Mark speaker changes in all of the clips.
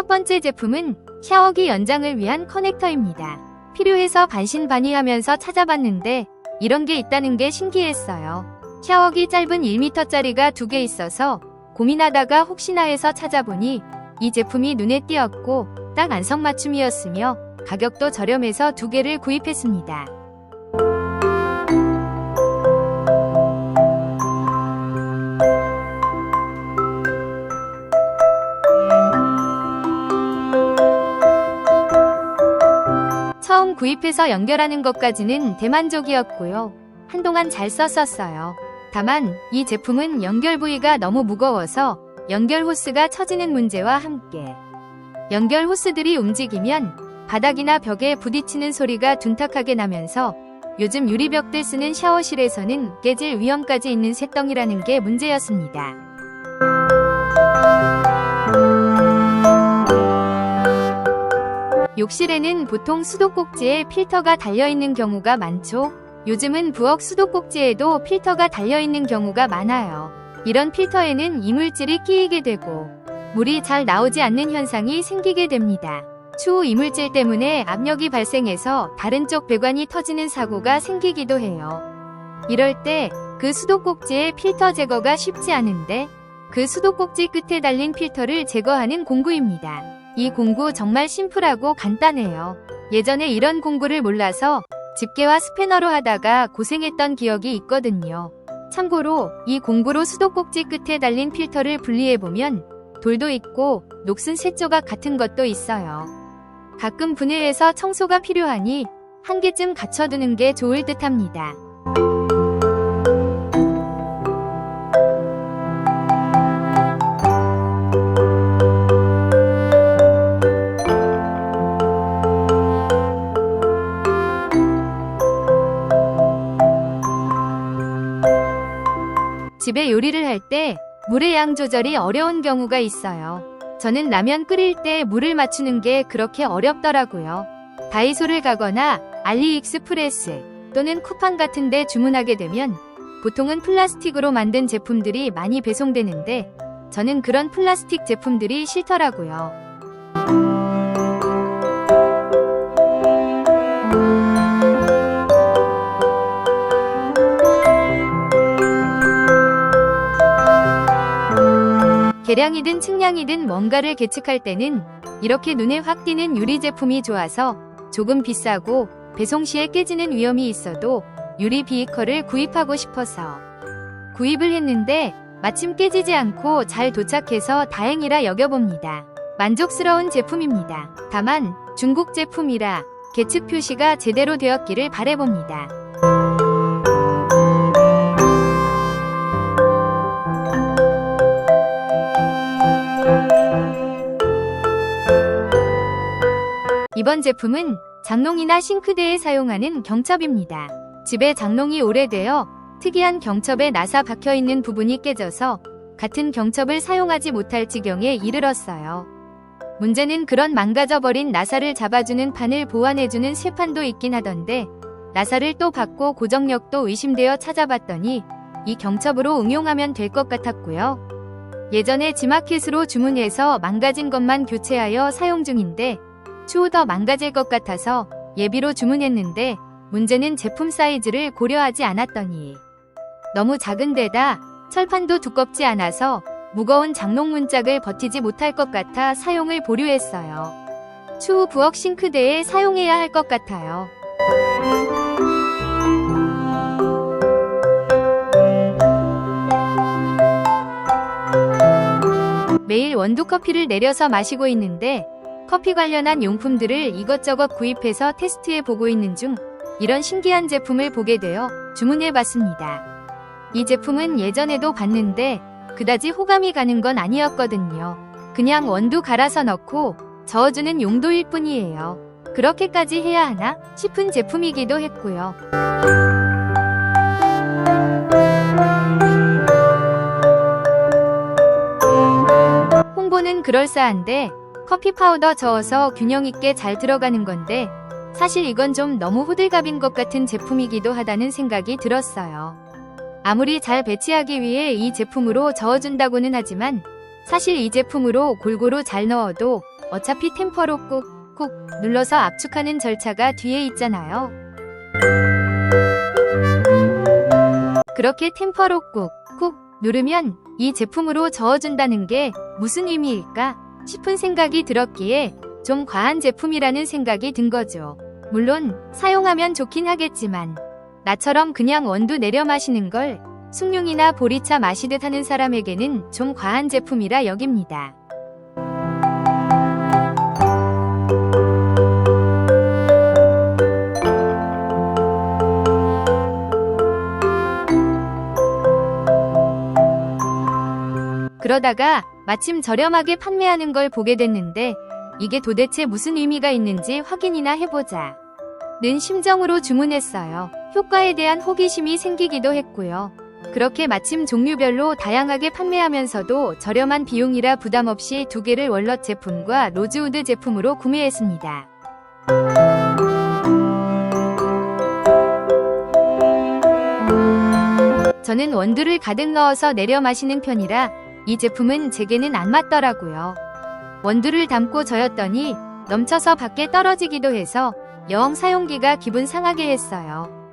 Speaker 1: 첫 번째 제품은 샤워기 연장을 위한 커넥터입니다. 필요해서 반신반의하면서 찾아봤는데 이런 게 있다는 게 신기했어요. 샤워기 짧은 1m짜리가 2개 있어서 고민하다가 혹시나 해서 찾아보니 이 제품이 눈에 띄었고 딱 안성맞춤이었으며 가격도 저렴해서 2개를 구입했습니다. 처음 구입해서 연결하는 것까지는 대만족이었고요. 한동안 잘 썼었어요. 다만 이 제품은 연결 부위가 너무 무거워서 연결 호스가 처지는 문제와 함께 연결 호스들이 움직이면 바닥이나 벽에 부딪히는 소리가 둔탁하게 나면서 요즘 유리벽들 쓰는 샤워실에서는 깨질 위험까지 있는 쇳덩이라는 게 문제였습니다. 욕실에는 보통 수도꼭지에 필터가 달려있는 경우가 많죠. 요즘은 부엌 수도꼭지에도 필터가 달려있는 경우가 많아요. 이런 필터에는 이물질이 끼이게 되고 물이 잘 나오지 않는 현상이 생기게 됩니다. 추후 이물질 때문에 압력이 발생해서 다른 쪽 배관이 터지는 사고가 생기기도 해요. 이럴 때 그 수도꼭지의 필터 제거가 쉽지 않은데 그 수도꼭지 끝에 달린 필터를 제거하는 공구입니다. 이 공구 정말 심플하고 간단해요. 예전에 이런 공구를 몰라서 집게와 스패너로 하다가 고생했던 기억이 있거든요. 참고로 이 공구로 수도꼭지 끝에 달린 필터를 분리해보면 돌도 있고 녹슨 쇳조각 같은 것도 있어요. 가끔 분해해서 청소가 필요하니 한 개쯤 갖춰두는 게 좋을 듯합니다. 집에 요리를 할 때 물의 양 조절이 어려운 경우가 있어요. 저는 라면 끓일 때 물을 맞추는 게 그렇게 어렵더라고요. 다이소를 가거나 알리익스프레스 또는 쿠팡 같은 데 주문하게 되면 보통은 플라스틱으로 만든 제품들이 많이 배송되는데 저는 그런 플라스틱 제품들이 싫더라고요. 계량이든 측량이든 뭔가를 계측할 때는 이렇게 눈에 확 띄는 유리 제품이 좋아서 조금 비싸고 배송 시에 깨지는 위험이 있어도 유리 비이커를 구입하고 싶어서 구입을 했는데 마침 깨지지 않고 잘 도착해서 다행이라 여겨봅니다. 만족스러운 제품입니다. 다만 중국 제품이라 계측 표시가 제대로 되었기를 바라봅니다. 이번 제품은 장롱이나 싱크대에 사용하는 경첩입니다. 집에 장롱이 오래되어 특이한 경첩에 나사 박혀있는 부분이 깨져서 같은 경첩을 사용하지 못할 지경에 이르렀어요. 문제는 그런 망가져버린 나사를 잡아주는 판을 보완해주는 쇠판도 있긴 하던데 나사를 또 받고 고정력도 의심되어 찾아봤더니 이 경첩으로 응용하면 될 것 같았고요. 예전에 지마켓으로 주문해서 망가진 것만 교체하여 사용 중인데 추후 더 망가질 것 같아서 예비로 주문했는데 문제는 제품 사이즈를 고려하지 않았더니 너무 작은 데다 철판도 두껍지 않아서 무거운 장롱 문짝을 버티지 못할 것 같아 사용을 보류했어요. 추후 부엌 싱크대에 사용해야 할 것 같아요. 매일 원두커피를 내려서 마시고 있는데 커피 관련한 용품들을 이것저것 구입해서 테스트해보고 있는 중 이런 신기한 제품을 보게 되어 주문해봤습니다. 이 제품은 예전에도 봤는데 그다지 호감이 가는 건 아니었거든요. 그냥 원두 갈아서 넣고 저어주는 용도일 뿐이에요. 그렇게까지 해야 하나 싶은 제품이기도 했고요. 홍보는 그럴싸한데 커피 파우더 저어서 균형 있게 잘 들어가는 건데 사실 이건 좀 너무 호들갑인 것 같은 제품이기도 하다는 생각이 들었어요. 아무리 잘 배치하기 위해 이 제품으로 저어준다고는 하지만 사실 이 제품으로 골고루 잘 넣어도 어차피 템퍼로 꾹꾹 눌러서 압축하는 절차가 뒤에 있잖아요. 그렇게 템퍼로 꾹꾹 누르면 이 제품으로 저어준다는 게 무슨 의미일까 싶은 생각이 들었기에 좀 과한 제품이라는 생각이 든 거죠. 물론 사용하면 좋긴 하겠지만 나처럼 그냥 원두 내려 마시는 걸 숭늉이나 보리차 마시듯 하는 사람에게는 좀 과한 제품이라 여깁니다. 그러다가 마침 저렴하게 판매하는 걸 보게 됐는데 이게 도대체 무슨 의미가 있는지 확인이나 해보자 는 심정으로 주문했어요. 효과에 대한 호기심이 생기기도 했고요. 그렇게 마침 종류별로 다양하게 판매하면서도 저렴한 비용이라 부담없이 2개를 월넛 제품과 로즈우드 제품으로 구매했습니다. 저는 원두를 가득 넣어서 내려 마시는 편이라 이 제품은 제게는 안 맞더라고요. 원두를 담고 저었더니 넘쳐서 밖에 떨어지기도 해서 영 사용기가 기분 상하게 했어요.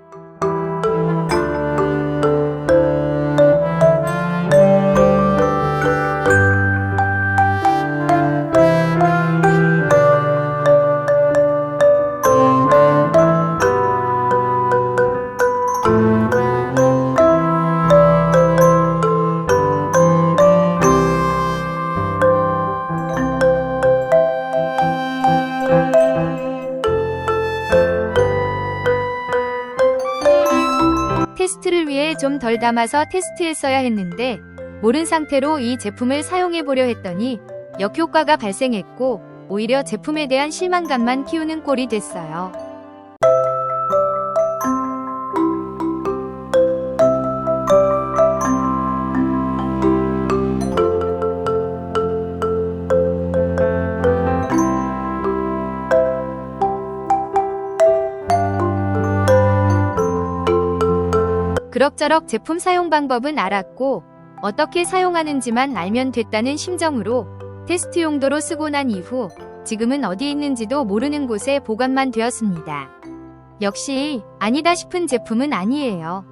Speaker 1: 테스트를 위해 좀 덜 담아서 테스트했어야 했는데 모른 상태로 이 제품을 사용해보려 했더니 역효과가 발생했고 오히려 제품에 대한 실망감만 키우는 꼴이 됐어요. 그럭저럭 제품 사용 방법은 알았고 어떻게 사용하는지만 알면 됐다는 심정으로 테스트 용도로 쓰고 난 이후 지금은 어디 있는지도 모르는 곳에 보관만 되었습니다. 역시 아니다 싶은 제품은 아니에요.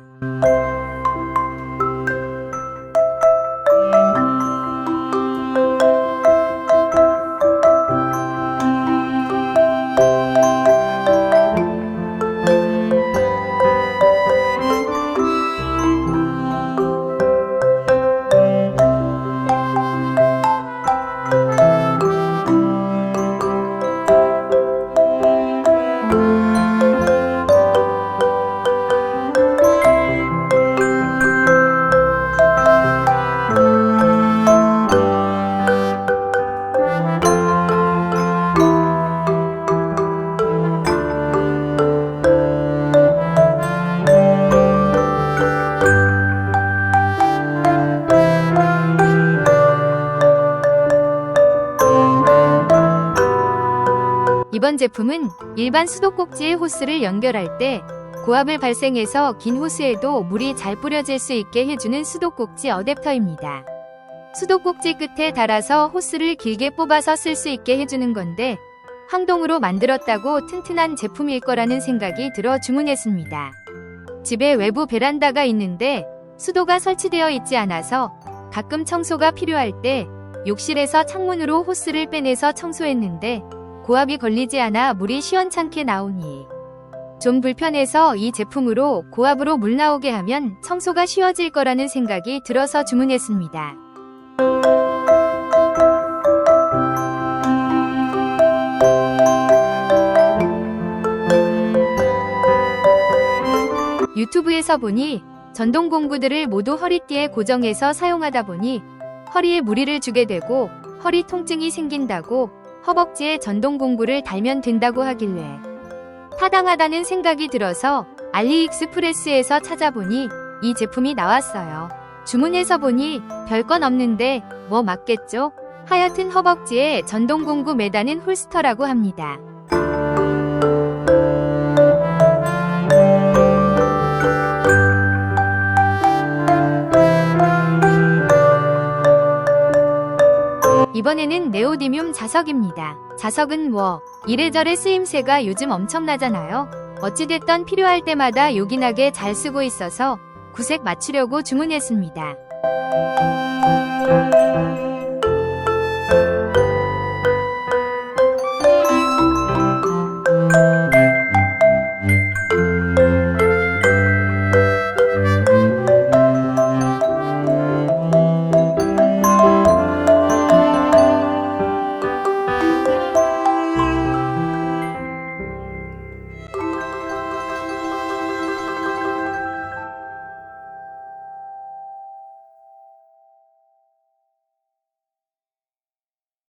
Speaker 1: 이번 제품은 일반 수도꼭지의 호스를 연결할 때 고압을 발생해서 긴 호스에도 물이 잘 뿌려질 수 있게 해주는 수도꼭지 어댑터입니다. 수도꼭지 끝에 달아서 호스를 길게 뽑아서 쓸 수 있게 해주는 건데 황동으로 만들었다고 튼튼한 제품일 거라는 생각이 들어 주문했습니다. 집에 외부 베란다가 있는데 수도가 설치되어 있지 않아서 가끔 청소가 필요할 때 욕실에서 창문으로 호스를 빼내서 청소했는데 고압이 걸리지 않아 물이 시원찮게 나오니 좀 불편해서 이 제품으로 고압으로 물 나오게 하면 청소가 쉬워질 거라는 생각이 들어서 주문했습니다. 유튜브에서 보니 전동 공구들을 모두 허리띠에 고정해서 사용하다 보니 허리에 무리를 주게 되고 허리 통증이 생긴다고 허벅지에 전동 공구를 달면 된다고 하길래 타당하다는 생각이 들어서 알리익스프레스에서 찾아보니 이 제품이 나왔어요. 주문해서 보니 별건 없는데 뭐 맞겠죠? 하여튼 허벅지에 전동 공구 매다는 홀스터라고 합니다. 이번에는 네오디뮴 자석입니다. 자석은 이래저래 쓰임새가 요즘 엄청나잖아요. 어찌됐던 필요할 때마다 요긴하게 잘 쓰고 있어서 구색 맞추려고 주문했습니다.